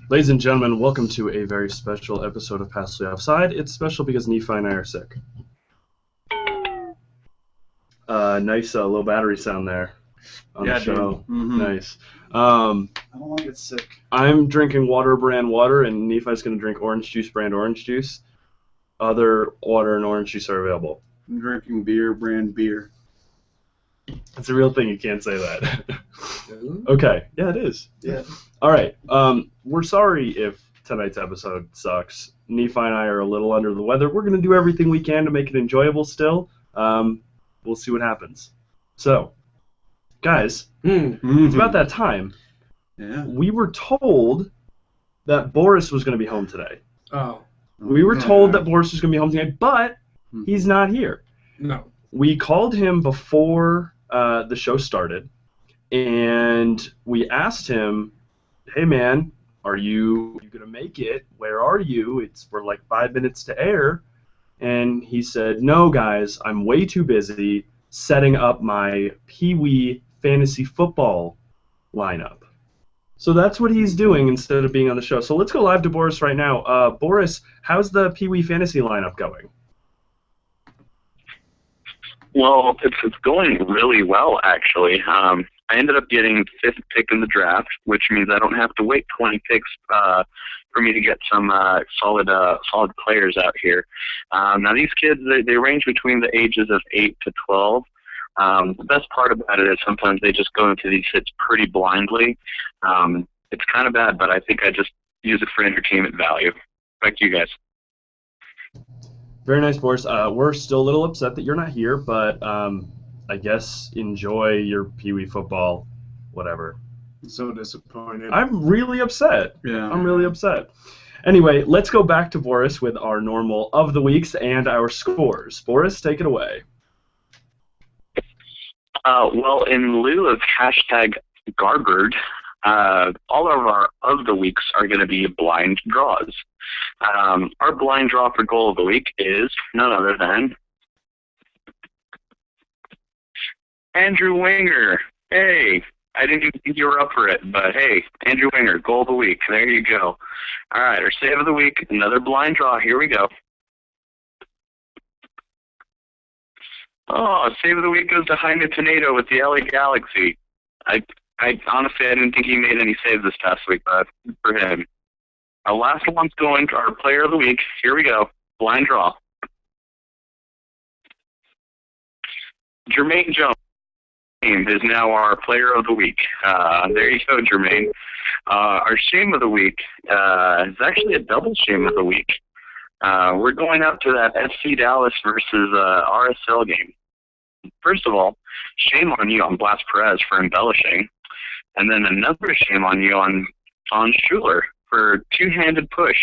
Ladies and gentlemen, welcome to a very special episode of Passively Offside. It's special because Nephi and I are sick. Nice low battery sound there on the show. Nice. I don't want to get sick. I'm drinking water brand water, and Nephi's going to drink orange juice brand orange juice. Other water and orange juice are available. I'm drinking beer brand beer. It's a real thing. You can't say that. Okay. Yeah, it is. Yeah. All right. We're sorry if tonight's episode sucks. Nephi and I are a little under the weather. We're going to do everything we can to make it enjoyable still. We'll see what happens. So, guys, it's about that time. Yeah. We were told that Boris was going to be home today. Oh. We were told that Boris was going to be home today, but he's not here. No. We called him before the show started, and we asked him, hey, man, are you going to make it? Where are you? We're like 5 minutes to air. And he said, no, guys, I'm way too busy setting up my Pee-wee fantasy football lineup. So that's what he's doing instead of being on the show. So let's go live to Boris right now. Boris, how's the Pee-wee fantasy lineup going? Well, it's going really well, actually. I ended up getting 5th pick in the draft, which means I don't have to wait 20 picks for me to get some solid players out here. Now, these kids, they range between the ages of 8 to 12. The best part about it is sometimes they just go into these hits pretty blindly. It's kind of bad, but I think I just use it for entertainment value. Back to you guys. Very nice, Boris. We're still a little upset that you're not here, but I guess enjoy your Pee-wee football, whatever. I'm so disappointed. I'm really upset. Yeah. I'm really upset. Anyway, let's go back to Boris with our normal of the weeks and our scores. Boris, take it away. Well, in lieu of hashtag Garbird, all of our of the weeks are going to be blind draws. Our blind draw for goal of the week is none other than Andrew Winger. Hey, I didn't even think you were up for it, but hey, Andrew Winger, goal of the week. There you go. All right, our save of the week, another blind draw. Here we go. Oh, save of the week goes to Jaime Pinedo with the LA Galaxy. I honestly, I didn't think he made any saves this past week, but good for him. Our last one's going to our player of the week. Here we go. Blind draw. Jermaine Jones is now our player of the week. There you go, Jermaine. Our shame of the week is actually a double shame of the week. We're going out to that FC Dallas versus RSL game. First of all, shame on you on Blas Perez for embellishing. And then another shame on you on Schuler for two-handed push.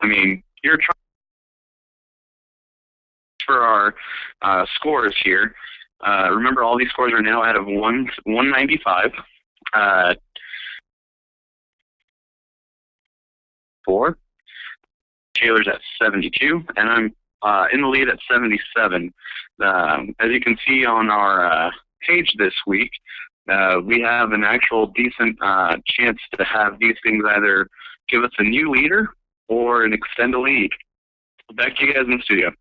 I mean, you're trying for our scores here. Remember, all these scores are now out of 195. 4. Taylor's at 72, and I'm in the lead at 77. As you can see on our page this week, we have an actual decent chance to have these things either give us a new leader or an extend a lead. Back to you guys in the studio.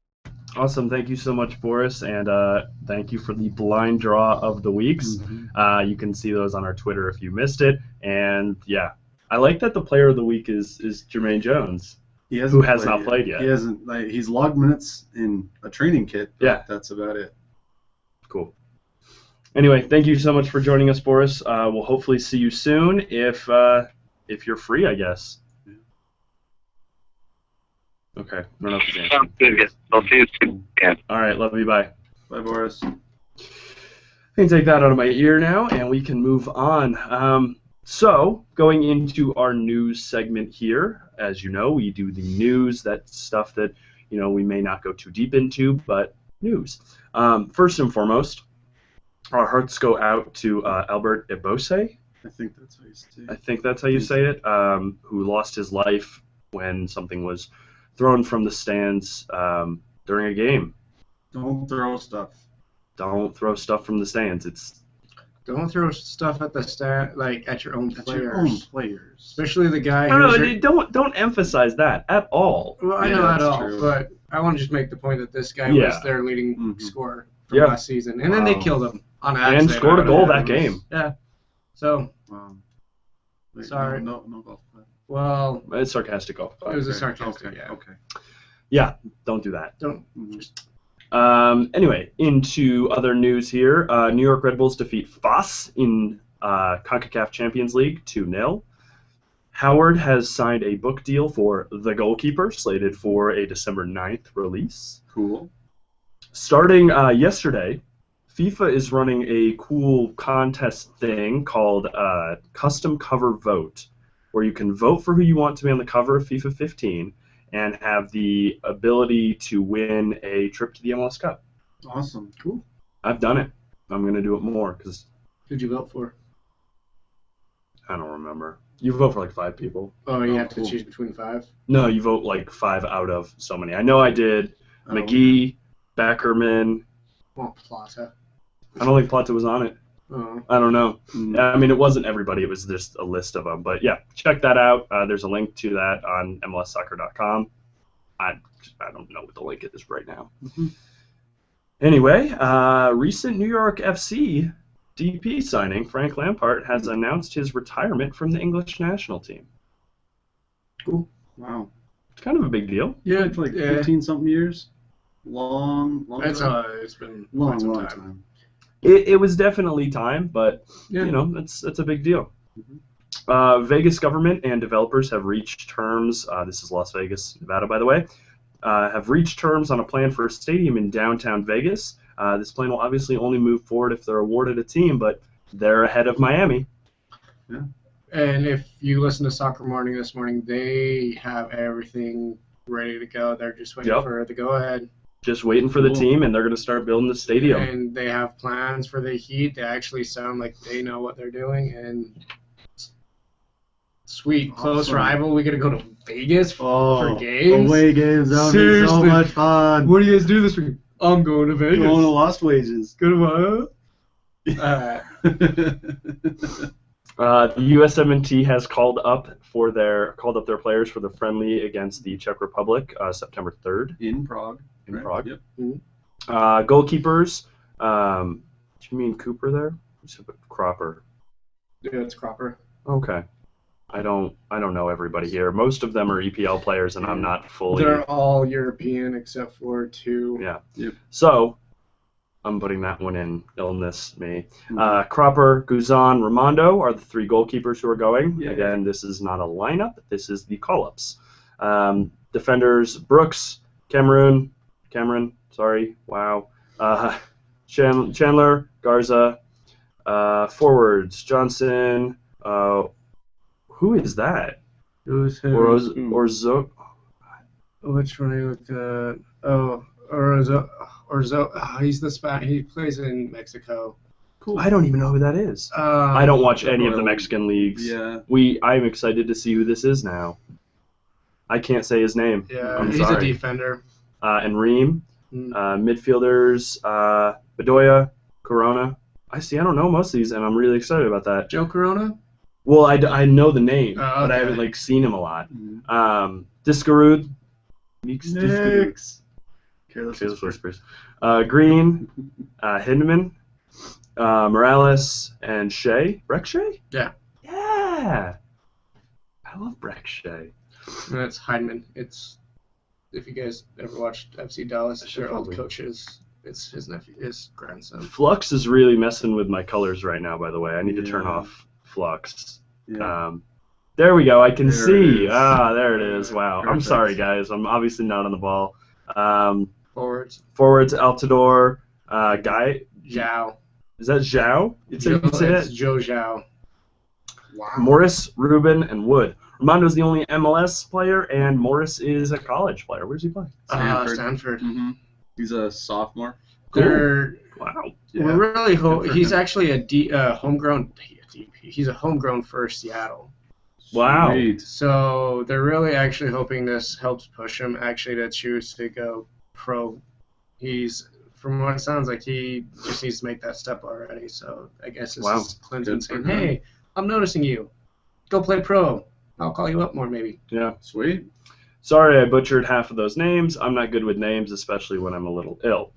Awesome. Thank you so much, Boris, and thank you for the blind draw of the weeks. You can see those on our Twitter if you missed it. And, yeah, I like that the player of the week is Jermaine Jones, who has not played yet. He hasn't. He's logged minutes in a training kit. Yeah. That's about it. Cool. Anyway, thank you so much for joining us, Boris. We'll hopefully see you soon if you're free, I guess. Okay. I don't know if he's answering. Sounds good. I'll see you soon. Yeah. All right. Love you. Bye. Bye, Boris. I can take that out of my ear now, and we can move on. So, going into our news segment here, as you know, we do the news, that stuff that, we may not go too deep into, but news. First and foremost, our hearts go out to Albert Ebose. I think that's how you say it. I think that's how you say it, who lost his life when something was thrown from the stands during a game. Don't throw stuff. Don't throw stuff from the stands. It's Don't throw stuff at the at your own That's players. your own players. Especially the guy No, who's don't emphasize that at all. Well, I Yeah, know that that's all, true. but I want to just make the point that this guy Yeah. was their leading Mhm. scorer from Yeah. last season, and then they Wow. killed him on accident. And scored a out of goal it. that game. So, Wait, Sorry. No golf clap. well, It's sarcastic. it was a Okay, sarcastic. Okay. Yeah. Okay. Yeah, don't do that. Don't. Mhm. Anyway, into other news here. New York Red Bulls defeat Foss in CONCACAF Champions League 2-0. Howard has signed a book deal for The Goalkeeper, slated for a December 9th release. Cool. Starting yesterday, FIFA is running a cool contest thing called Custom Cover Vote, where you can vote for who you want to be on the cover of FIFA 15 and have the ability to win a trip to the MLS Cup. Awesome. Cool. I've done it. I'm going to do it more because Who'd you vote for? I don't remember. You vote for like 5 people. Oh, you Oh, have to cool. choose between 5. No, you vote like 5 out of so many. I know I did. Oh, McGee, Beckerman. Well, Plaza. I don't think Plata was on it. Oh. I don't know. Mm. I mean, it wasn't everybody. It was just a list of them. But yeah, check that out. There's a link to that on MLSsoccer.com. I don't know what the link is right now. Mhm. Anyway, recent New York FC DP signing, Frank Lampard, has announced his retirement from the English national team. Wow. It's kind of a big deal. Yeah, It's like 15-something years. Long It's time. it's been long, quite some long time. time. It was definitely time, but Yeah. you know, that's a big deal. Mhm. Vegas government and developers have reached terms. This is Las Vegas, Nevada, by the way. Have reached terms on a plan for a stadium in downtown Vegas. This plan will obviously only move forward if they're awarded a team, but they're ahead of Miami. And if you listen to Soccer Morning this morning, they have everything ready to go. They're just waiting Yep. for the go-ahead. Just waiting for the Cool. team, and they're going to start building the stadium. And they have plans for the Heat. They actually sound like they know what they're doing. And sweet, close Awesome. rival. We got to go to Vegas Oh, for games. away games. That would be so Seriously. much fun. What do you guys do this week? I'm going to Vegas. Going to Lost Wages. Go to The USMNT has called up their players for the friendly against the Czech Republic, September 3rd In Prague. in right? Prague. Yep. Goalkeepers. Do you mean Cooper there? You said Cropper. Yeah, it's Cropper. Okay. I don't know everybody here. Most of them are EPL players, and I'm not fully. They're all European except for 2. Yeah. Yep. So, I'm putting that one in. Illness me. Mhm. Cropper, Guzan, Ramondo are the 3 goalkeepers who are going. Yeah. Again, this is not a lineup. This is the call-ups. Defenders: Brooks, Cameron. Wow. Chandler, Garza. Forwards: Johnson. Who is that? Who's who? Orzo. Which one are you looking at? Oh, Orzo. Oh, he's the spot. He plays in Mexico. Cool. I don't even know who that is. I don't watch any of the Royal- Mexican leagues. Yeah. I'm excited to see who this is now. I can't say his name. Yeah, I'm he's sorry. a defender. And Reem. Mm. Midfielders: Bedoya, Corona. I don't know most of these, and I'm really excited about that. Joe Corona? Well, I know the name, Oh, but I okay. haven't seen him a lot. Mhm. Discarud. Discarud. Next. Careless Careless Whisper. Whispers. Green, Hindeman, Morales, and Shea. Breck Shea? Yeah. Yeah. I love Breck Shea. And that's Heidemann. It's if you guys ever watched FC Dallas, I should their old probably. coaches. It's his nephew, his grandson. Flux is really messing with my colors right now, by the way. I need to turn Yeah. off Flux. Yeah. There we go. I can There see. it is. There it is. Wow. I'm Perfect. sorry, guys. I'm obviously not on the ball. Forwards. Forwards: Altidore. Guy. Zhao. Is that Zhao? It's you say It's that? Joe Zhao. Wow. Morris, Rubin, and Wood. Ramondo's the only MLS player, and Morris is a college player. Where does he play? Stanford. Mm-hmm. He's a sophomore. They're Wow. we're really Good for he's him. actually a homegrown DP. He's a homegrown for Seattle. Wow. Sweet. So they're really actually hoping this helps push him actually to choose to go pro. He's from what it sounds like, he just needs to make that step already. So I guess this Wow. is Clinton Good for saying, him. "Hey, I'm noticing you. Go play pro. I'll call you up more, maybe." Yeah. Sweet. Sorry I butchered half of those names. I'm not good with names, especially when I'm a little ill.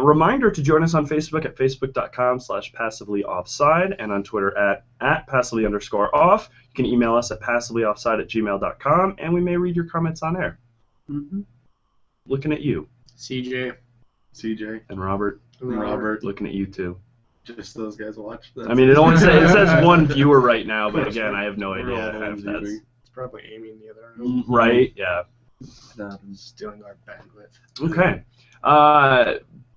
Reminder to join us on Facebook at facebook.com/passively_offside and on Twitter at @passively_off. You can email us at passively_offside@gmail.com, and we may read your comments on air. Mm-hmm. Looking at you. CJ, CJ, And Robert, Robert, looking at you too. just those guys watch. I mean, it only says one viewer right now, but again, I have no We're all idea the if ones that's viewing. it's probably Amy in the other room, right. Yeah. stealing our bandwidth. Okay.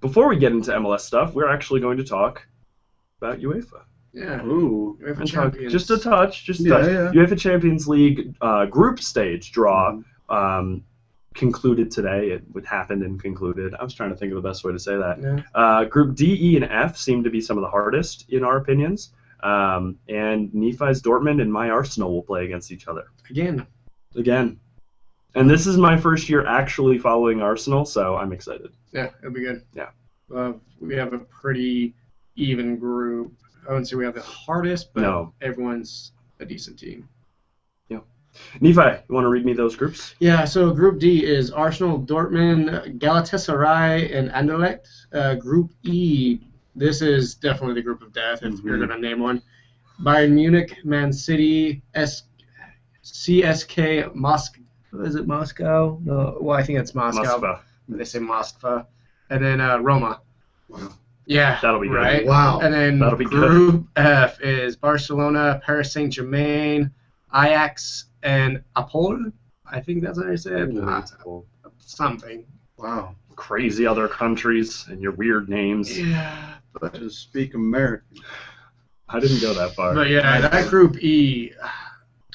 Before we get into MLS stuff, we're actually going to talk about UEFA. Yeah. Ooh. UEFA And talk champions. just a touch. Yeah, touch. yeah. UEFA Champions League group stage draw concluded today. It would happened and concluded. I was trying to think of the best way to say that. Yeah. Group D, E, and F seem to be some of the hardest in our opinions. And Nephi's Dortmund and my Arsenal will play against each other Again. And this is my first year actually following Arsenal, so I'm excited. Yeah, it'll be good. Yeah. We have a pretty even group. I wouldn't say we have the hardest, but No. everyone's a decent team. Nephi, you want to read me those groups? Yeah, so Group D is Arsenal, Dortmund, Galatasaray, and Anderlecht. Group E, this is definitely the group of death if you're going to name one. Bayern Munich, Man City, CSK, Moscow. Is it Moscow? No, well, I think it's Moscow. Moskva. They say Moskva. And then Roma. Wow. Yeah, That'll be good. right. Wow. And then That'll be Group F is Barcelona, Paris Saint-Germain, Ajax, and Apol. I think that's how I say it. Something. Wow. Crazy other countries and your weird names. Yeah. Just speak American. I didn't go that far. But yeah, that Group E.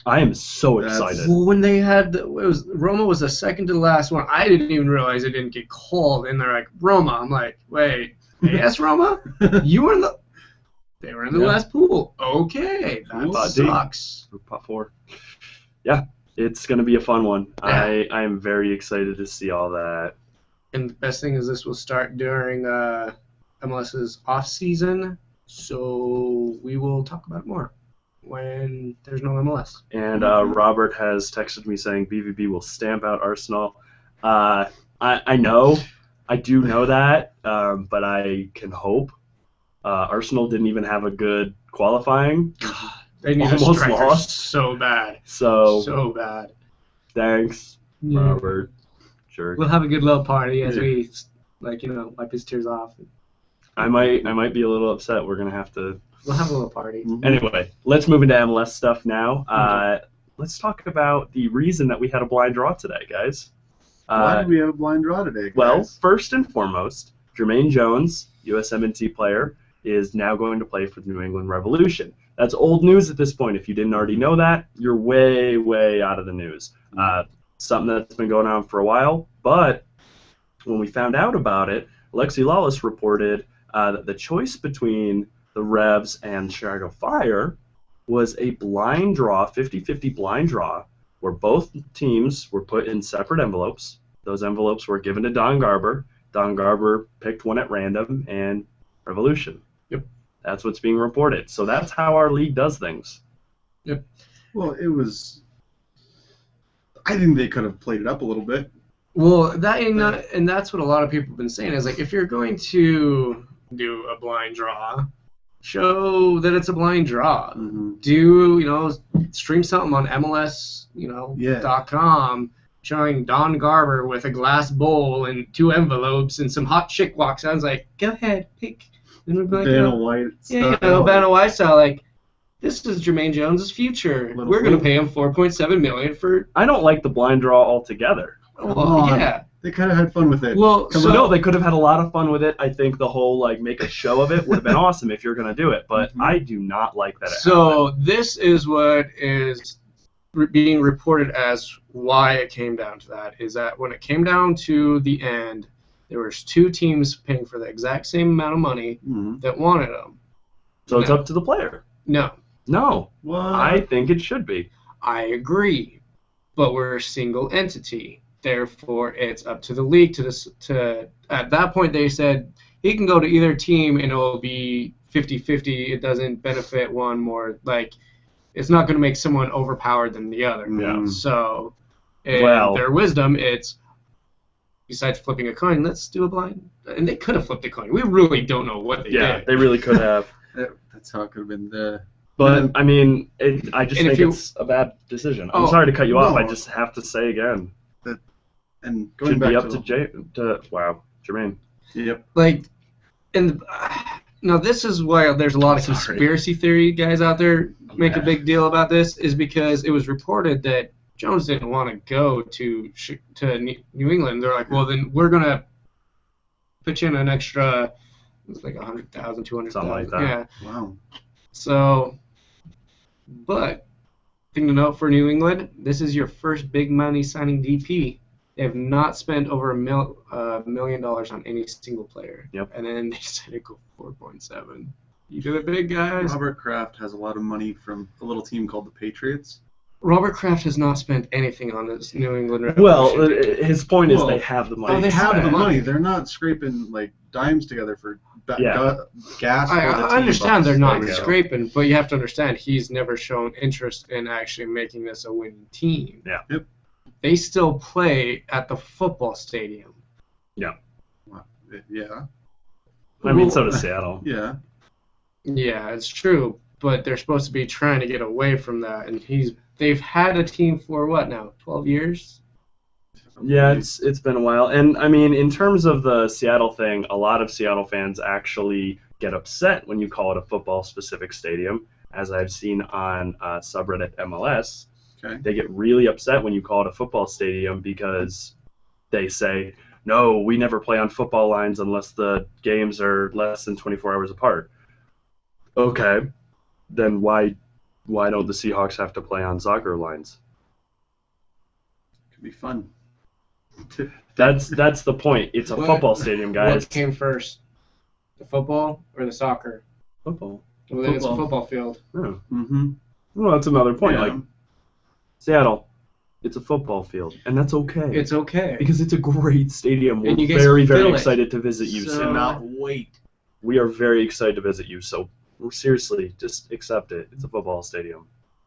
I am so That's- excited. Well, when they had Roma was the second to the last one. I didn't even realize it didn't get called, and they're like Roma. I'm like, wait, yes, Roma, you were in the. They were in the Yeah. last pool. Okay, Group that D. sucks. Group Pot 4. Yeah, it's going to be a fun one. Yeah. I am very excited to see all that. And the best thing is this will start during MLS's off season, so we will talk about it more when there's no MLS. And Robert has texted me saying BVB will stamp out Arsenal. I know. I do know that, but I can hope. Arsenal didn't even have a good qualifying. They need a Almost striker lost. so bad. So, So bad. thanks, Robert. Jerk. We'll have a good little party as Yeah. we, wipe his tears off. I might be a little upset. We're going to have to... We'll have a little party. Anyway, let's move into MLS stuff now. Let's talk about the reason that we had a blind draw today, guys. Why did we have a blind draw today, guys? Well, first and foremost, Jermaine Jones, USMNT player, is now going to play for the New England Revolution. That's old news at this point. If you didn't already know that, you're way, way out of the news. Something that's been going on for a while, but when we found out about it, Alexi Lawless reported that the choice between the Revs and Chicago Fire was a blind draw, 50-50 blind draw, where both teams were put in separate envelopes. Those envelopes were given to Don Garber. Don Garber picked one at random, and Revolution. Yep. That's what's being reported. So that's how our league does things. Yep. Well, it was. I think they could have played it up a little bit. Well, and that's what a lot of people have been saying is like if you're going to do a blind draw, show that it's a blind draw. Do stream something on MLS, .com showing Don Garber with a glass bowl and 2 envelopes and some hot chick walks out. I was like, go ahead, pick. And we'd be like, Vanna White stuff. Vanna White style, like. This is Jermaine Jones' future. Little We're going to blue. pay him $4.7 million for. I don't like the blind draw altogether. Well, yeah. They kind of had fun with it. Well, So, no, they could have had a lot of fun with it. I think the whole make a show of it would have been awesome if you're going to do it, but I do not like that. So this is what is being reported as why it came down to that. Is that when it came down to the end, there was 2 teams paying for the exact same amount of money that wanted them. So it's up to the player. No, What? I think it should be. I agree, but we're a single entity. Therefore, it's up to the league to at that point they said he can go to either team and it'll be 50-50. It doesn't benefit one more. Like, it's not going to make someone overpowered than the other. Yeah. So, in Well- their wisdom, it's besides flipping a coin, let's do a blind. And they could have flipped a coin. We really don't know what they Yeah, did. they really could have. That's how it could have been. The But, I mean, I just And if think you- it's a bad decision. I'm Oh, sorry to cut you off. I no. just have to say again. and going Should back be up to Jermaine. Yep. Like, and now this is why there's a lot of Sorry. conspiracy theory guys out there make a Yeah. big deal about this, is because it was reported that Jones didn't want to go to New England. They're like, well, then we're gonna pitch in an extra, it's like 100,000, 200,000, Something like that. yeah. Wow. So, but thing to note for New England, this is your first big money signing DP. They have not spent over $1 million on any single player. Yep. And then they decided to go 4.7. You do it big, guys. Robert Kraft has a lot of money from a little team called the Patriots. Robert Kraft has not spent anything on this New England Well, Revolution. his point is Well, they have the money. oh, they to have spend. the money. They're not scraping like dimes together for Yeah. gas. I for the team understand they're bucks. not There we go. scraping, but you have to understand he's never shown interest in actually making this a winning team. Yeah. Yep. They still play at the football stadium. Yeah. I mean, so does Seattle. Yeah. Yeah, it's true, but they're supposed to be trying to get away from that, and they've had a team for what now, 12 years? Yeah, it's been a while. And, I mean, in terms of the Seattle thing, a lot of Seattle fans actually get upset when you call it a football-specific stadium, as I've seen on subreddit MLS. Okay. They get really upset when you call it a football stadium because they say, no, we never play on football lines unless the games are less than 24 hours apart. Okay, then why don't the Seahawks have to play on soccer lines? Could be fun. That's the point. It's a What- football stadium, guys. What came first, the football or the soccer? Football. Well, then it's a Football. football field. Oh. Mm-hmm. Well, that's another point. Yeah. Like Seattle, it's a football field, and that's okay. It's okay. because it's a great stadium. We're And you guys very, fill very it. excited to visit you. So- Cannot wait. We are very excited to visit you. So seriously, just accept it. It's a football stadium.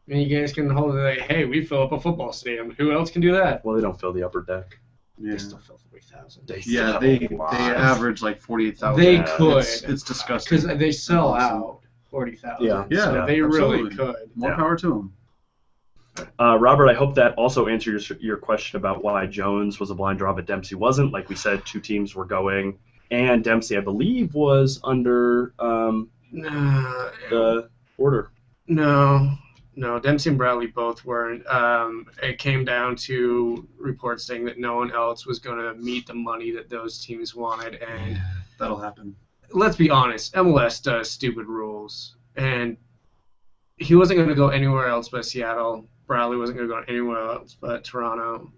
And you guys can hold it like, hey, we fill up a football stadium. Who else can do that? Well, they don't fill the upper deck. Yeah. They still fill 3,000. Yeah, they average like 48,000. They Yeah, could. It's disgusting. Because they sell Awesome. out 40,000. Yeah. Yeah, So they really absolutely. could. More Yeah. power to them. Robert, I hope that also answers your question about why Jones was a blind draw, but Dempsey wasn't. Like we said, two teams were going, and Dempsey, I believe, was under the order. No, Dempsey and Bradley both weren't. It came down to reports saying that no one else was going to meet the money that those teams wanted. And That'll happen. let's be honest, MLS does stupid rules. And he wasn't going to go anywhere else but Seattle. Bradley wasn't going to go anywhere else but Toronto.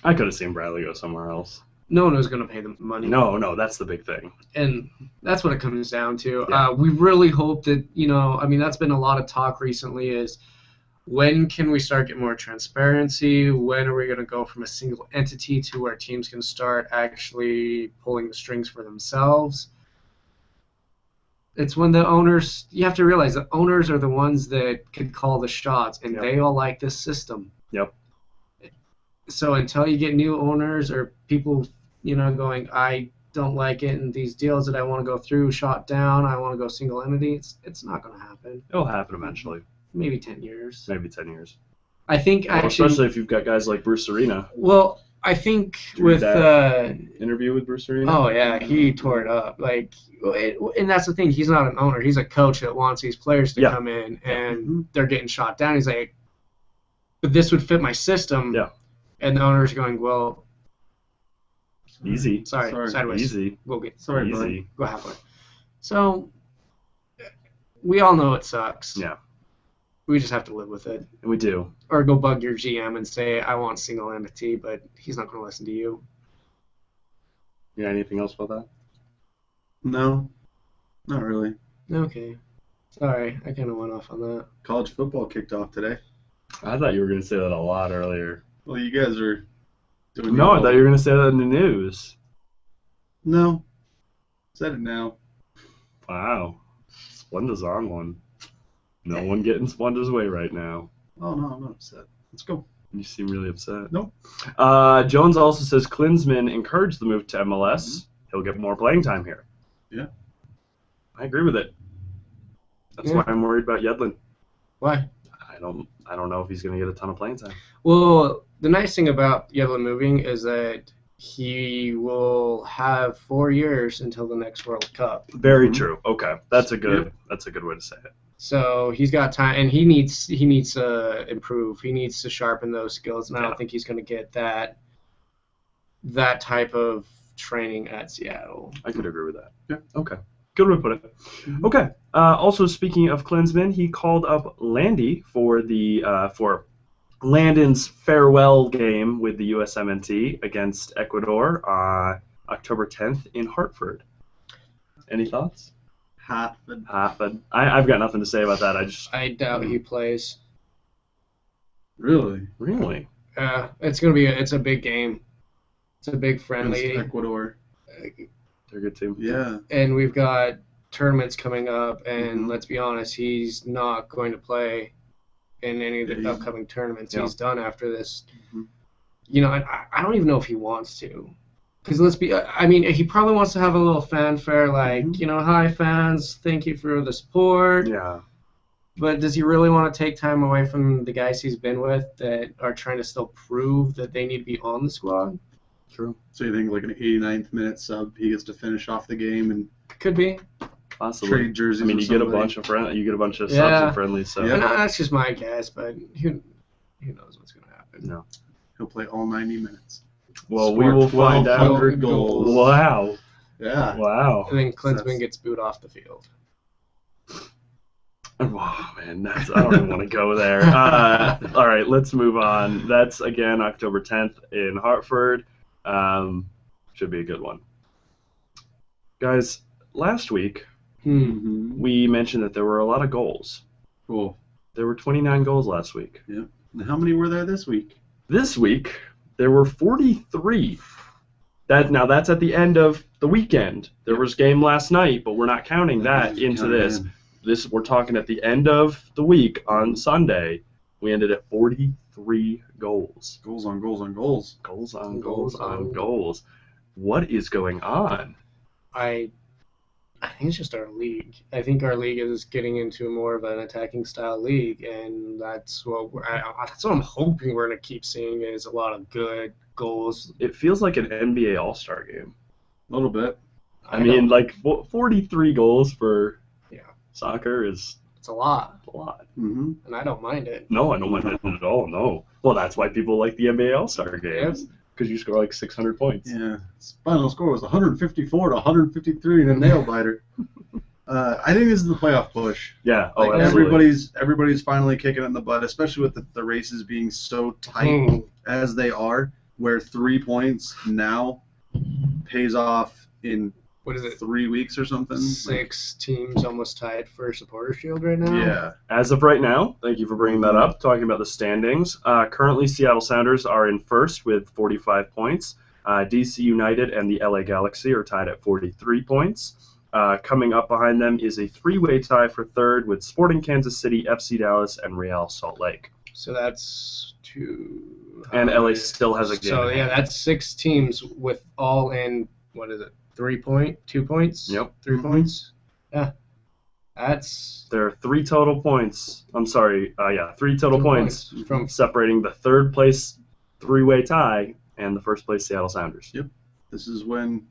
I could have seen Bradley go somewhere else. No one was going to pay them money. No, that's the big thing. And that's what it comes down to. Yeah. We really hope that, that's been a lot of talk recently is when can we start getting more transparency? When are we going to go from a single entity to where teams can start actually pulling the strings for themselves? It's when the owners, you have to realize the owners are the ones that could call the shots, and Yep. they all like this system. Yep. So until you get new owners or people, going, I don't like it, and these deals that I want to go through shot down, I want to go single entity, it's not going to happen. It'll happen eventually. Maybe 10 years. Maybe 10 years. I think Well, actually. especially if you've got guys like Bruce Arena. Well, I think Did you read with. Interview with Bruce Arena? Oh yeah, he tore it up. And that's the thing. He's not an owner. He's a coach that wants these players to Yeah. come in, Yeah. and they're getting shot down. He's like, "But this would fit my system." Yeah. And the owner's going, "Well, Easy. sorry, sideways. Easy. We'll get Sorry, bud. Easy. go halfway." So we all know it sucks. Yeah. We just have to live with it, We do. or go bug your GM and say, "I want single entity," but he's not going to listen to you. You got anything else about that? No, not really. Okay. Sorry, I kind of went off on that. College football kicked off today. I thought you were going to say that a lot earlier. Well, you guys are doing. No, I your thought you were going to say that in the news. No. Said it now. Wow. Splenda's on one. No one getting Splenda's way right now. Oh, no, I'm not upset. Let's go. You seem really upset. Nope. Jones also says Klinsman encouraged the move to MLS. He'll get more playing time here. Yeah. I agree with it. That's Yeah. why I'm worried about Yedlin. Why? I don't know if he's going to get a ton of playing time. Well, the nice thing about Yedlin moving is that he will have 4 years until the next World Cup. Very true. Okay, that's a good way to say it. So he's got time, and he needs to improve. He needs to sharpen those skills, and I don't think he's going to get that type of training at Seattle. I could agree with that. Yeah. Okay. Good way to put it. Okay. Also, speaking of Klinsman, he called up Landy for for Landon's farewell game with the USMNT against Ecuador, October 10th in Hartford. Any thoughts? Hartford. I've got nothing to say about that. I doubt he plays. Really? Really? It's a big game. It's a big friendly. Against Ecuador. They're a good team. Yeah. And we've got tournaments coming up, and let's be honest, he's not going to play in any of the upcoming tournaments. He's done after this. You know, I don't even know if he wants to. Because he probably wants to have a little fanfare like, hi fans, thank you for the support. Yeah. But does he really want to take time away from the guys he's been with that are trying to still prove that they need to be on the squad? True. So you think like an 89th minute sub, he gets to finish off the game and Could be. Possibly. trade jerseys. I mean, with you get a somebody? bunch of subs Yeah. and friendlies. So And that's just my guess, but who knows what's going to happen. No. He'll play all 90 minutes. Well, we will find out. 1,200 goals. Wow. Yeah. Wow. And then Klinsman That's- gets booed off the field. Oh man, I don't even want to go there. All right, let's move on. That's again October 10th in Hartford. Should be a good one. Guys, last week we mentioned that there were a lot of goals. Cool. There were 29 goals last week. And how many were there this week? This week there were 43. That's at the end of the weekend. There was game last night, but we're not counting that into this. We're talking at the end of the week on Sunday. We ended at 43 goals. Goals on goals on goals. Goals on goals on goals. What is going on? I think it's just our league. I think our league is getting into more of an attacking style league, and that's what I'm hoping we're going to keep seeing is a lot of good goals. It feels like an NBA All-Star game. A little bit. I mean, like 43 goals for soccer is it's a lot. a lot. Mm-hmm. And I don't mind it. No, I don't mind it at all. No. Well, that's why people like the NBA All-Star games. Because you score like 600 points. Yeah. His final score was 154 to 153 in a nail biter. I think this is the playoff push. Yeah. Like Oh, absolutely. everybody's finally kicking it in the butt, especially with the races being so tight as they are, where 3 points now pays off in What is it? 3 weeks or something. 6 teams almost tied for Supporter Shield right now. Yeah. As of right now, thank you for bringing that up, talking about the standings. Currently, Seattle Sounders are in first with 45 points. DC United and the LA Galaxy are tied at 43 points. Coming up behind them is a 3-way tie for third with Sporting Kansas City, FC Dallas, and Real Salt Lake. So that's 2. And LA still has a game. So, that's 6 teams with all in, 2 points? Yep. 3 points? Yeah. That's... There are 3 total points. I'm sorry. 3 total points from separating the third place 3-way tie and the first place Seattle Sounders. Yep. This is when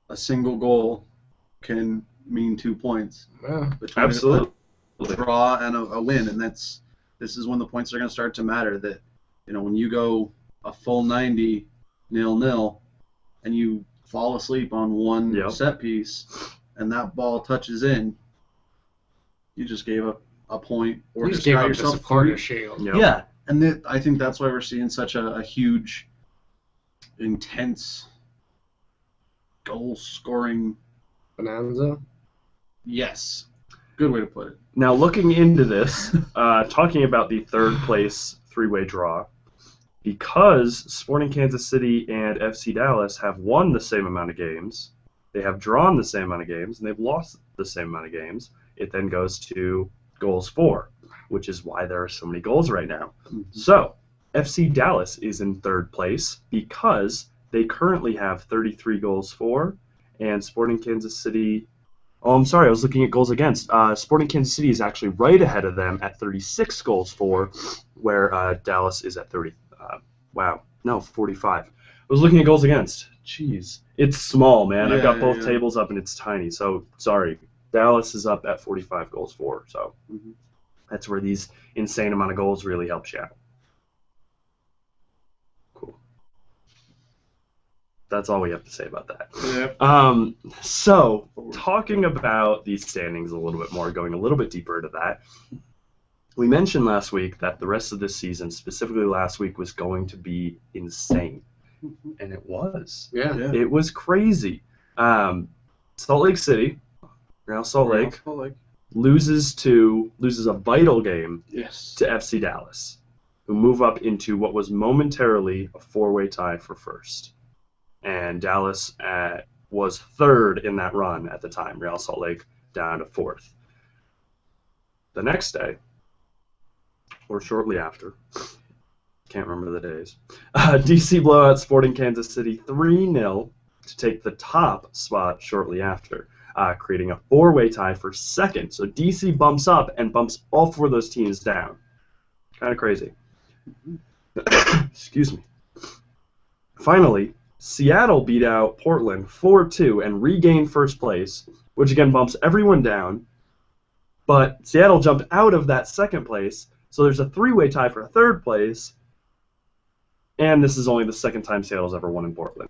a single goal can mean 2 points. Yeah. Between Absolutely. a draw and a win, and this is when the points are going to start to matter. That when you go a full 90 0-0 and you fall asleep on one set piece and that ball touches in, you just gave up a point or You just gave got up the yourself Supporter 3. Shield. Yep. Yeah, and I think that's why we're seeing such a huge, intense goal scoring. Bonanza. Yes, good way to put it. Now, looking into this, talking about the third place 3-way draw, because Sporting Kansas City and FC Dallas have won the same amount of games, they have drawn the same amount of games, and they've lost the same amount of games, it then goes to goals for, which is why there are so many goals right now. So, FC Dallas is in third place because they currently have 33 goals for, and Sporting Kansas City... Oh, I'm sorry, I was looking at goals against. Sporting Kansas City is actually right ahead of them at 36 goals for, where Dallas is at 30. 45. I was looking at goals against. Jeez. It's small, man. I've got both tables up, and it's tiny. So, sorry. Dallas is up at 45 goals for, so that's where these insane amount of goals really helps you out. Cool. That's all we have to say about that. Yep. So, talking about these standings a little bit more, going a little bit deeper into that, we mentioned last week that the rest of this season, specifically last week, was going to be insane. And it was. Yeah. It was crazy. Salt Lake City, Real Salt Lake, loses a vital game to FC Dallas, who move up into what was momentarily a four-way tie for first. And Dallas was third in that run at the time. Real Salt Lake down to fourth. The next day, or shortly after, can't remember the days, DC blow out Sporting Kansas City 3-0 to take the top spot shortly after, creating a four-way tie for second. So DC bumps up and bumps all four of those teams down. Kind of crazy. Excuse me. Finally, Seattle beat out Portland 4-2 and regained first place, which again bumps everyone down. But Seattle jumped out of that second place, so there's a three-way tie for third place. And this is only the second time Seattle's ever won in Portland.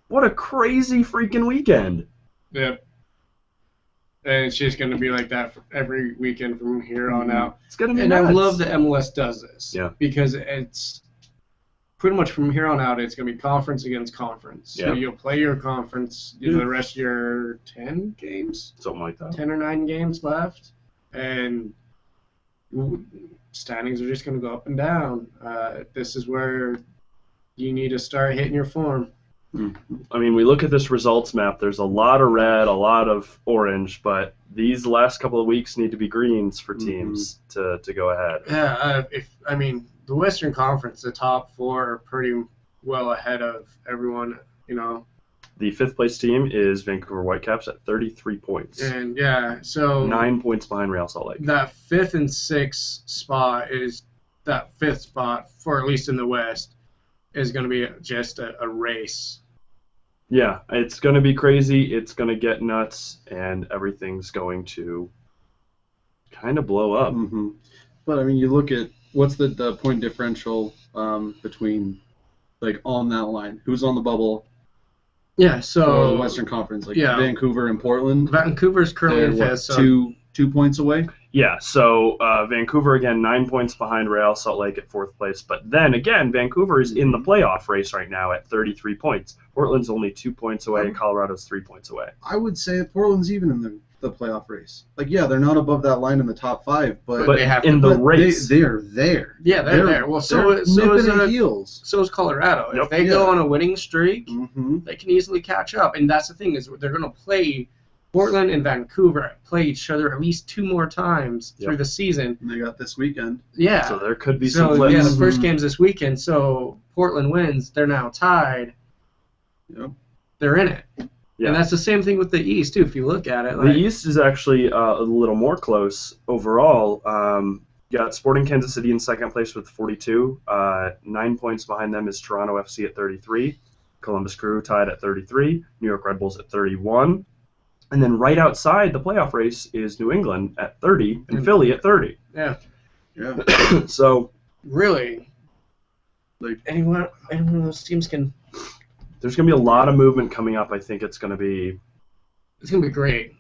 What a crazy freaking weekend. Yep. And it's just going to be like that for every weekend from here on out. It's going to be and nuts. I love that MLS does this. Yeah. Because it's pretty much from here on out, it's going to be conference against conference. Yeah. So you'll play your conference, the rest of your 10 games? Something like that. 10 or 9 games left. And standings are just going to go up and down. This is where you need to start hitting your form. I mean, we look at this results map. There's a lot of red, a lot of orange, but these last couple of weeks need to be greens for teams to go ahead. Yeah, the Western Conference, the top four are pretty well ahead of everyone, The fifth place team is Vancouver Whitecaps at 33 points. And, so 9 points behind Real Salt Lake. That fifth and sixth spot that fifth spot, for at least in the West, is going to be just a race. Yeah, it's going to be crazy. It's going to get nuts, and everything's going to kind of blow up. But, I mean, you look at what's the point differential between, on that line? Who's on the bubble? Yeah, so... For the Western Conference, Vancouver and Portland? Vancouver's currently in fifth. So 2 points away? Yeah, so Vancouver, again, 9 points behind Real Salt Lake at fourth place. But then, again, Vancouver is in the playoff race right now at 33 points. Portland's only 2 points away. Colorado's 3 points away. I would say Portland's even in the playoff race. They're not above that line in the top 5, but they have in the race. They're there. Yeah, they're there. Well, so is Colorado. Yep. If they go on a winning streak, they can easily catch up. And that's the thing, is they're going to play Portland and Vancouver play each other at least 2 more times through the season. And they got this weekend. Yeah. So there could be some flips. Yeah, the first game's this weekend. So Portland wins. They're now tied. Yep. They're in it. Yeah. And that's the same thing with the East, too, if you look at it. The East is actually a little more close overall. You got Sporting Kansas City in second place with 42. 9 points behind them is Toronto FC at 33. Columbus Crew tied at 33. New York Red Bulls at 31. And then right outside the playoff race is New England at 30 and Philly at 30. Yeah. Yeah. So really, anyone of those teams can. There's going to be a lot of movement coming up. I think it's going to be great.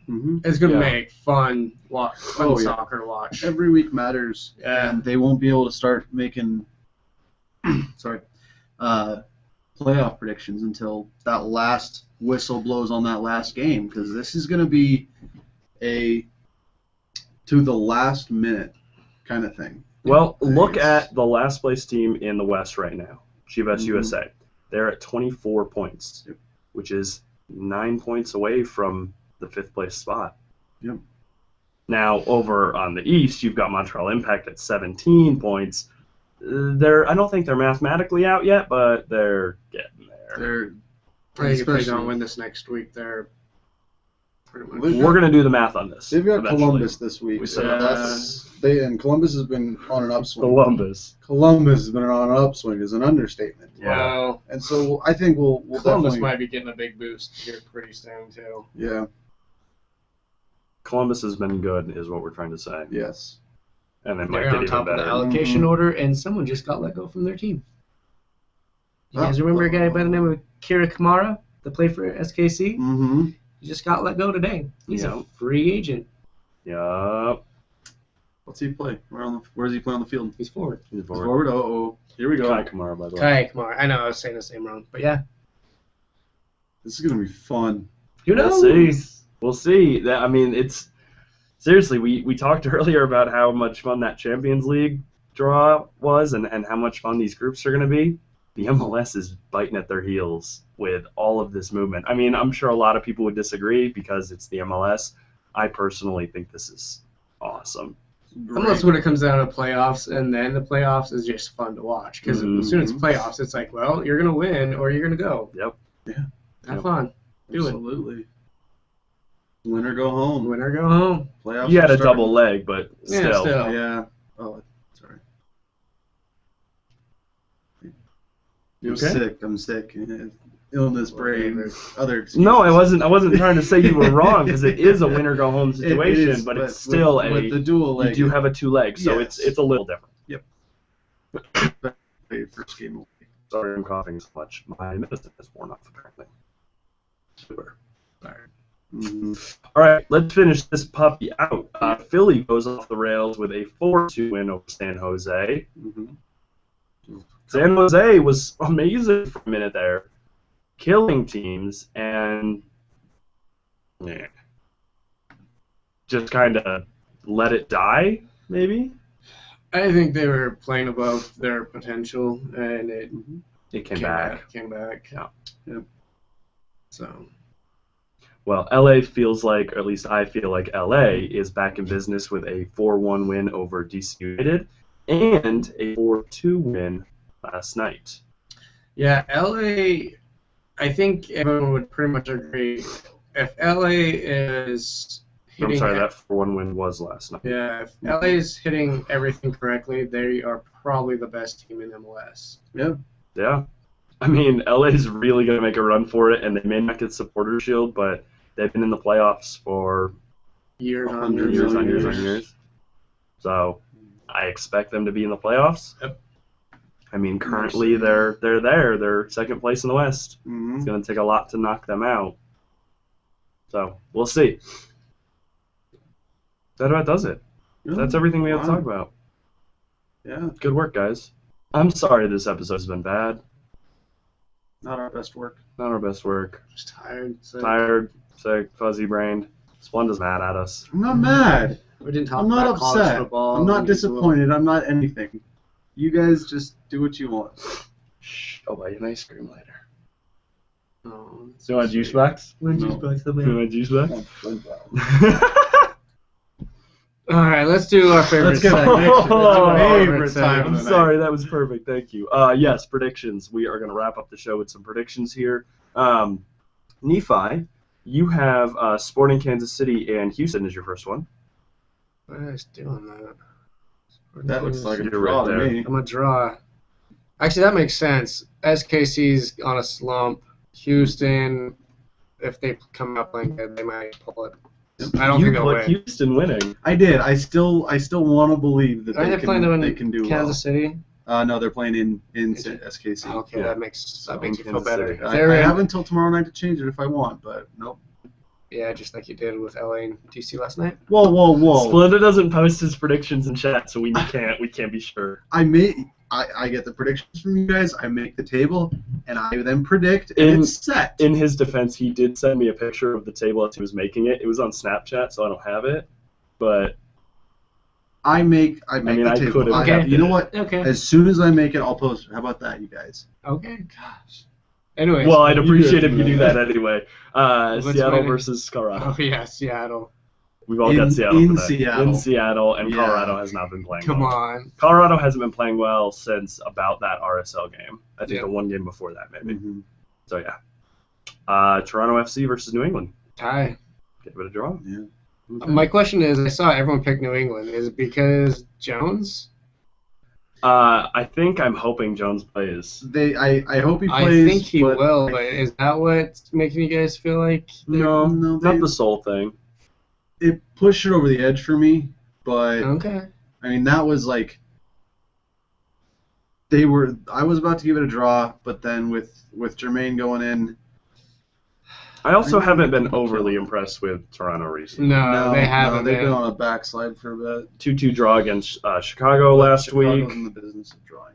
It's going to make fun soccer to watch. Every week matters. Yeah. And they won't be able to start making playoff predictions until that last whistle blows on that last game, because this is going to be to the last minute kind of thing. Well, look at the last place team in the West right now, Chivas USA. They're at 24 points, which is 9 points away from the 5th place spot. Yep. Now, over on the East, you've got Montreal Impact at 17 points. I don't think they're mathematically out yet, but they're getting there. I think if they don't win this next week, they're pretty much. We're going to do the math on this. They've got eventually. Columbus this week. And Columbus has been on an upswing. Columbus has been on an upswing is an understatement. Yeah. Wow. And so I think we'll Columbus definitely might be getting a big boost here pretty soon too. Yeah. Columbus has been good, is what we're trying to say. Yes. And they might They're get on even top better. of the allocation order, and someone just got let go from their team. You guys remember a guy by the name of Kira Kamara that played for SKC? Mm-hmm. He just got let go today. He's a free agent. Yup. What's he play? Where does he play on the field? He's forward. He's forward. Forward. Oh, here we go. Kai Kamara, by the way. Kai Kamara. I know I was saying his name wrong, but yeah. This is gonna be fun. Who knows? We'll see. It's seriously. We talked earlier about how much fun that Champions League draw was, and how much fun these groups are going to be. The MLS is biting at their heels with all of this movement. I mean, I'm sure a lot of people would disagree because it's the MLS. I personally think this is awesome. Unless when it comes down to playoffs, and then the playoffs is just fun to watch. Because as soon as it's playoffs, it's like, well, you're going to win or you're going to go. Yep. Yeah. Have fun. Do it. Absolutely. Win or go home. Win or go home. Playoffs. You had a starting. double leg, but still. Yeah. Oh, sorry. You I'm okay? sick. I'm sick. Illness, brain, other excuses. No, I wasn't trying to say you were wrong because it is a win or go home situation, it is, but it's still with the dual leg. You do have a 2 legs, so Yes. it's a little different. Yep. First game away. Sorry, I'm coughing so much. My medicine has worn off apparently. Super. Sorry. Mm-hmm. All right, let's finish this puppy out. Philly goes off the rails with a 4-2 win over San Jose. Mm-hmm. San Jose was amazing for a minute there, killing teams, and just kind of let it die, maybe? I think they were playing above their potential, and it Came back. Came back. Yeah. Yep. So. Well, LA feels like, or at least I feel like LA is back in business with a 4-1 win over DC United and a 4-2 win last night. Yeah, LA, I think everyone would pretty much agree. If LA is hitting... I'm sorry, that 4-1 win was last night. Yeah, if LA is hitting everything correctly, they are probably the best team in MLS. Yeah. Yeah. I mean, LA's really going to make a run for it, and they may not get Supporter Shield, but they've been in the playoffs for years on years. So I expect them to be in the playoffs. Yep. I mean, currently they're there. They're second place in the West. Mm-hmm. It's going to take a lot to knock them out. So we'll see. That about does it. That's everything we have to talk about. Yeah. Good work, guys. I'm sorry this episode's been bad. Not our best work. Not our best work. Just tired. Tired, sick, fuzzy-brained. Splenda's mad at us. I'm not mad. We didn't talk I'm not about college upset. football. I'm not disappointed. I'm not anything. You guys just do what you want. Shh, I'll buy you an ice cream later. Oh, So you want a juice box? No. You want a juice box? All right, let's do our favorite Let's get segment. that Favorite favorite segment. time I'm of the sorry, that was perfect. Thank you. Yes, predictions. We are going to wrap up the show with some predictions here. Nephi, you have Sporting Kansas City and Houston as your first one. Why are I doing that? That looks like a You're draw right to there. me. I'm a draw. Actually, that makes sense. SKC's on a slump. Houston, if they come out playing good, they might pull it. I don't think they'll put win. Houston winning. I did. I still want to believe that Are they playing them they in can do Kansas City? well. No, they're playing in SKC. Okay, Yeah. that makes you feel Kansas better. City. If I they're in- have until tomorrow night to change it if I want, but nope. Yeah, just like you did with LA and DC last night. Whoa. Splenda doesn't post his predictions in chat, so we can't be sure. I get the predictions from you guys. I make the table, and I then predict, and it's set. In his defense, he did send me a picture of the table as he was making it. It was on Snapchat, so I don't have it. But I make I the mean, I table. could have Okay. kept You know it. what? Okay. As soon as I make it, I'll post it. How about that, you guys? Okay. Gosh. Anyways. Well, I'd You appreciate guys if you do do that. that anyway. What's Seattle my- versus Colorado. Oh yeah, Seattle. We've all got Seattle in today. Seattle. In Seattle, and Yeah. Colorado has not been playing Come well. on. Colorado hasn't been playing well since about that RSL game. I think Yeah. the one game before that, maybe. Mm-hmm. So, yeah. Toronto FC versus New England. Hi. Give it a draw. Yeah. My question is, I saw everyone pick New England. Is it because Jones? I think I'm hoping Jones plays. I hope he I plays. think he but will, but is that what's making you guys feel like? No, No, not the soul thing. it pushed it over the edge for me. But Okay. I mean, that was like I was about to give it a draw, but then with Jermaine going in. I also I haven't been think he'll overly kill. impressed with Toronto recently. No, they haven't. They've been on a backslide for a bit. 2-2 draw against Chicago last Chicago's week. in the business of drawing.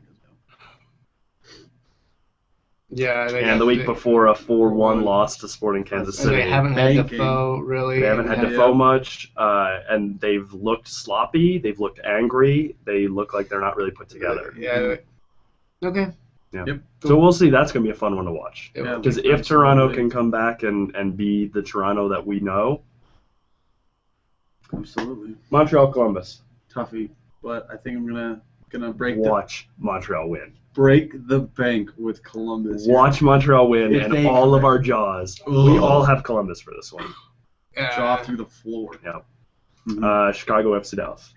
Yeah. And the week before, a 4-1 loss to Sporting Kansas And City. they haven't had Banking. Defoe, really. They haven't had Yeah. Defoe much, and they've looked sloppy. They've looked angry. They look like they're not really put together. Yeah. Okay. Yeah. Yep. So we'll see. That's going to be a fun one to watch. It Yeah. will. Because if Toronto can come back and be the Toronto that we know, Absolutely. Montreal Columbus. Toughie. But I think I'm gonna Watch Montreal win. break the bank with Columbus. Watch Montreal win, If and they all of come our jaws. We Ugh. all have Columbus for this one. Jaw through the floor. Yeah. Mhm. Chicago FC Dallas.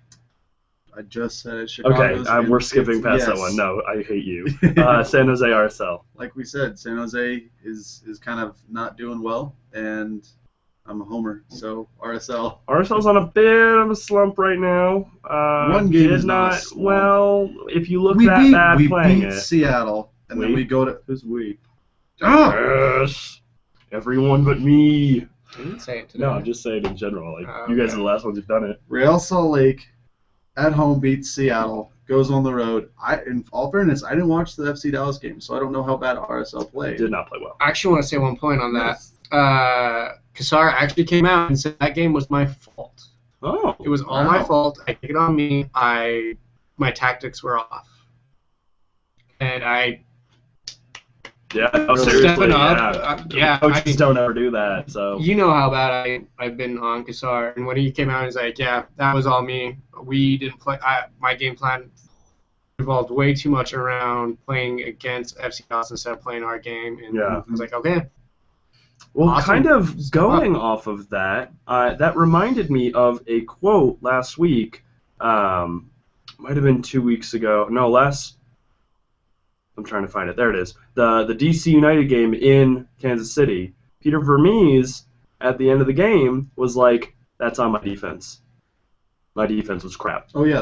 I just said it. Okay, Chicago's we're skipping past that yes. one. No, I hate you. San Jose RSL. Like we said, San Jose is kind of not doing well, and I'm a homer, so RSL. RSL's on a bit of a slump right now. One game did is not a slump. Well, if you look We that beat bad playing it. Seattle, and then We? we go to Who's we? oh! Yes. Everyone but me. I didn't say it today. No, I'm just saying in general. Like Oh, you guys okay. are the last ones who've done it. Real Salt Lake at home beats Seattle, goes on the road. In all fairness, I didn't watch the FC Dallas game, so I don't know how bad RSL played. Did not play well. I actually want to say one point on that. Kassar actually came out and said that game was my fault. Oh. It was all Wow. my fault. I take it on me. My tactics were off. And Yeah. Oh, Really? seriously. stepping up. Yeah. Coaches don't ever do that. So. You know how bad I've been on Kassar. And when he came out, he's like, yeah, that was all me. We didn't play. My game plan revolved way too much around playing against FC Dallas instead of playing our game. And Yeah. I was like, okay. Well, Awesome. kind of going off of that, that reminded me of a quote last week. Might have been 2 weeks ago. No, I'm trying to find it. There it is. The DC United game in Kansas City. Peter Vermees at the end of the game was like, "That's on my defense. My defense was crap." Oh yeah,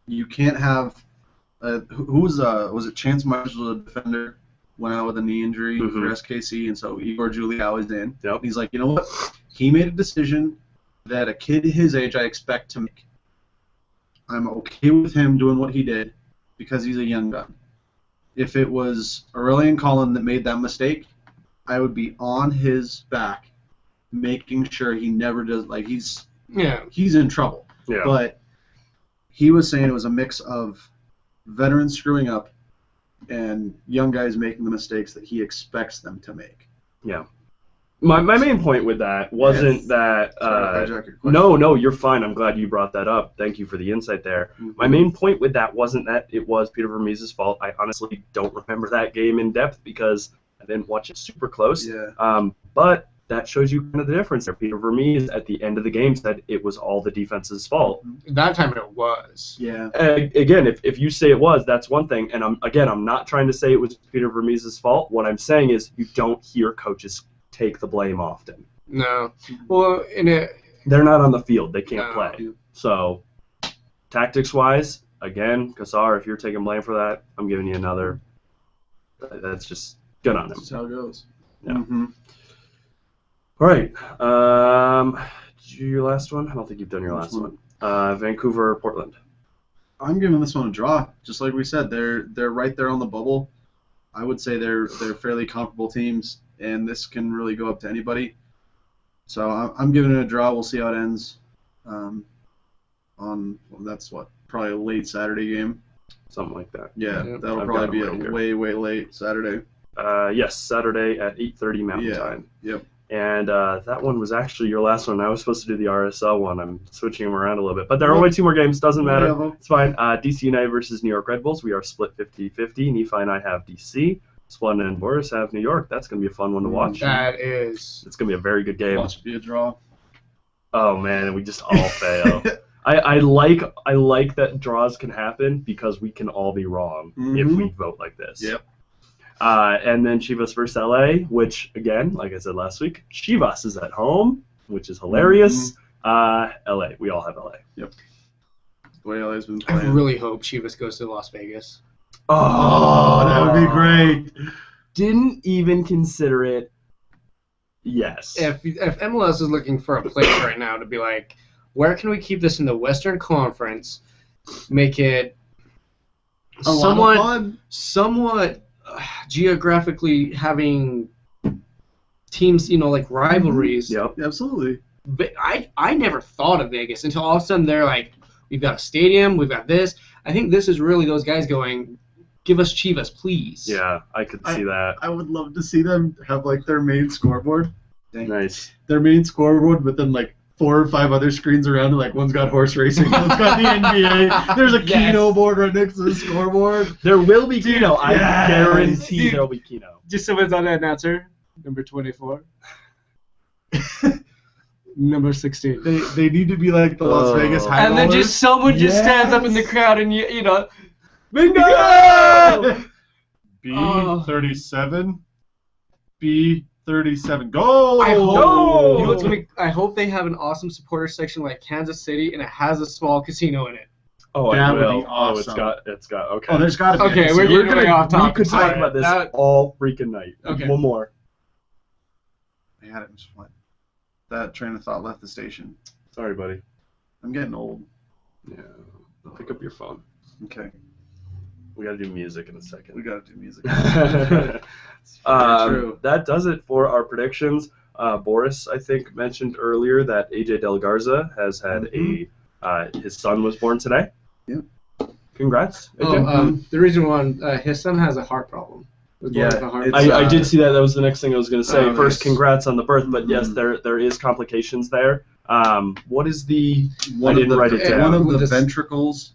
you can't have. Who was it? Chance Marshall, the defender, went out with a knee injury Mhm. for SKC, and so Igor Juliao is in. Yep. He's like, you know what? He made a decision that a kid his age I expect to make. I'm okay with him doing what he did because he's a young gun. If it was Aurelian Collin that made that mistake, I would be on his back, making sure he never does. Like he's in trouble. Yeah. But he was saying it was a mix of veterans screwing up and young guys making the mistakes that he expects them to make. Yeah. My main point with that wasn't Yes. that. Sorry to hijack your question. No, you're fine. I'm glad you brought that up. Thank you for the insight there. Mhm. My main point with that wasn't that it was Peter Vermees' fault. I honestly don't remember that game in depth because I didn't watch it super close. Yeah. But that shows you kind of the difference there. Peter Vermees at the end of the game said it was all the defense's fault. That time it was. Yeah. Again, if you say it was, that's one thing. And I'm not trying to say it was Peter Vermees' fault. What I'm saying is you don't hear coaches take the blame often. No. Well, They're not on the field. They can't No. play. So, tactics-wise, again, Kassar, if you're taking blame for that, I'm giving you another. That's just good on him. That's how it goes. Yeah. Mm-hmm. All right. Did you do your last one? I don't think you've done your Which last one. Vancouver, Portland. I'm giving this one a draw. Just like we said, they're right there on the bubble. I would say they're fairly comparable teams, and this can really go up to anybody. So I'm giving it a draw. We'll see how it ends. that's what, probably a late Saturday game. Something like that. Yeah, Yep. that'll I've probably got be 'em a right way late Saturday. Yes, Saturday at 8:30 Mountain Time. Yep. And that one was actually your last one. I was supposed to do the RSL one. I'm switching them around a little bit. But there are only 2 more games. Doesn't matter. Whatever. It's fine. DC United versus New York Red Bulls. We are split 50-50. Nephi and I have DC. Swan and Boris have New York. That's going to be a fun one to watch. That is. It's going to be a very good game. Watch it be a draw. Oh, man, we just all fail. I like that draws can happen because we can all be wrong if we vote like this. Yep. And then Chivas versus LA, which, again, like I said last week, Chivas is at home, which is hilarious. LA, we all have LA. Yep. The way LA's been I playing. really hope Chivas goes to Las Vegas. Oh, that would be great. Didn't even consider it. Yes. If MLS is looking for a place right now to be like, where can we keep this in the Western Conference, make it somewhat geographically having teams, like rivalries. Yep. Absolutely. But I never thought of Vegas until all of a sudden they're like, we've got a stadium, we've got this. I think this is really those guys going, give us Chivas, please. Yeah, I could see that. I would love to see them have like their main scoreboard. Nice. Their main scoreboard, but then like 4 or 5 other screens around it. Like one's got horse racing, one's got the NBA. There's a Keno board right next to the scoreboard. There will be Keno. I guarantee Dude. there'll be Keno. Just someone's on that announcer, number 24. Number 16. They need to be like the Las Vegas High And then Rollers. just someone just stands up in the crowd and Bingo! B37. B37. Go! I hope, Go! you know what's gonna, I hope they have an awesome supporter section like Kansas City and it has a small casino in it. Oh, That I would will. be Oh, it's awesome. got. Okay. Oh, there's got to be. Okay, a we're casino. getting off We topic. could talk Sorry, about this that- all freaking night. Okay. One more. I had it just what? That train of thought left the station. Sorry, buddy. I'm getting old. Yeah. Pick up your phone. Okay, We got to do music in a second. we gotta do music. True. That does it for our predictions. Boris, I think, mentioned earlier that AJ Del Garza has had his son was born today. Yep. Congrats, AJ. The reason why his son has a heart problem. Was born with a heart problem. I did see that. That was the next thing I was going to say. Oh, First, nice. congrats on the birth, but yes, there is complications there. What is the? I One didn't of the, write it down. One of the This- ventricles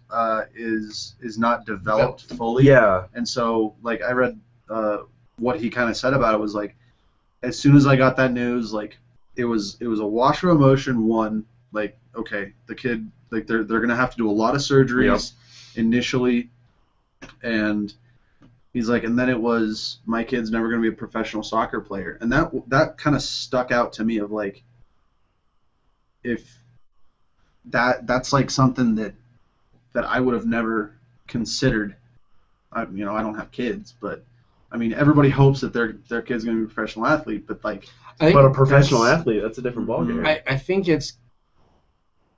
is not developed fully. Yeah. And so, like, I read what he kind of said about it was like, as soon as I got that news, like, it was a wash of emotion. One, like, okay, the kid, like, they're gonna have to do a lot of surgeries initially, and he's like, and then it was, my kid's never gonna be a professional soccer player, and that kind of stuck out to me of like, if that's like something that I would have never considered. I don't have kids, but I mean, everybody hopes that their kid's going to be a professional athlete, but like, But a professional athlete, that's a different ballgame. I think it's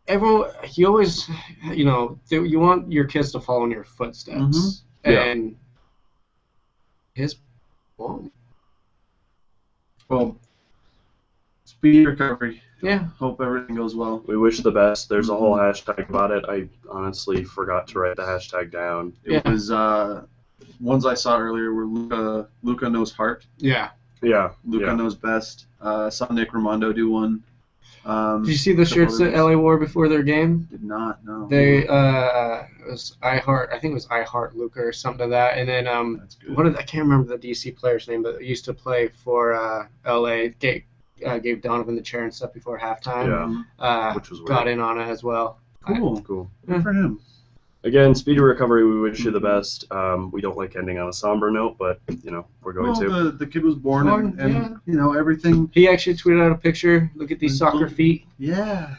everyone. You always, you want your kids to follow in your footsteps, Yeah. and his won't. well, speedy recovery. Yeah. Hope everything goes well. We wish the best. There's a whole hashtag about it. I honestly forgot to write the hashtag down. It was ones I saw earlier were Luca knows heart. Yeah. Yeah. Luca knows best. Saw Nick Raimondo do one. Did you see the shirts that LA wore before their game? Did not, no. They it was I think it was I Heart Luca or something to that. And then That's good. I can't remember the DC player's name, but used to play for LA. Gave Donovan the chair and stuff before halftime. Yeah. Which was weird. Got in on it as well. Cool. Cool. Good for him. Again, speedy recovery. We wish you the best. We don't like ending on a somber note, but we're going to. Well, the kid was born and everything. He actually tweeted out a picture. Look at these soccer feet. Yeah.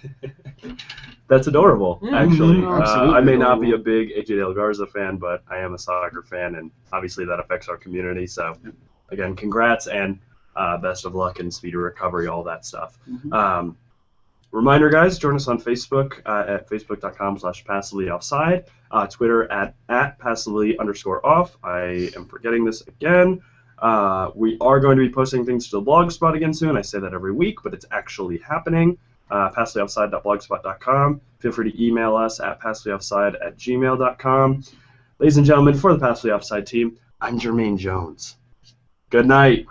That's adorable, actually. Absolutely I may not be a adorable. big AJ Del Garza fan, but I am a soccer fan, and obviously that affects our community. So, again, congrats and best of luck and speedy recovery, all that stuff. Reminder, guys, join us on Facebook at facebook.com/passively-offside, Twitter at @passively_off. I am forgetting this again. We are going to be posting things to the blog spot again soon. I say that every week, but it's actually happening. passewayoffside.blogspot.com. Feel free to email us at passewayoffside@gmail.com. Ladies and gentlemen, for the Passway Offside team, I'm Jermaine Jones. Good night.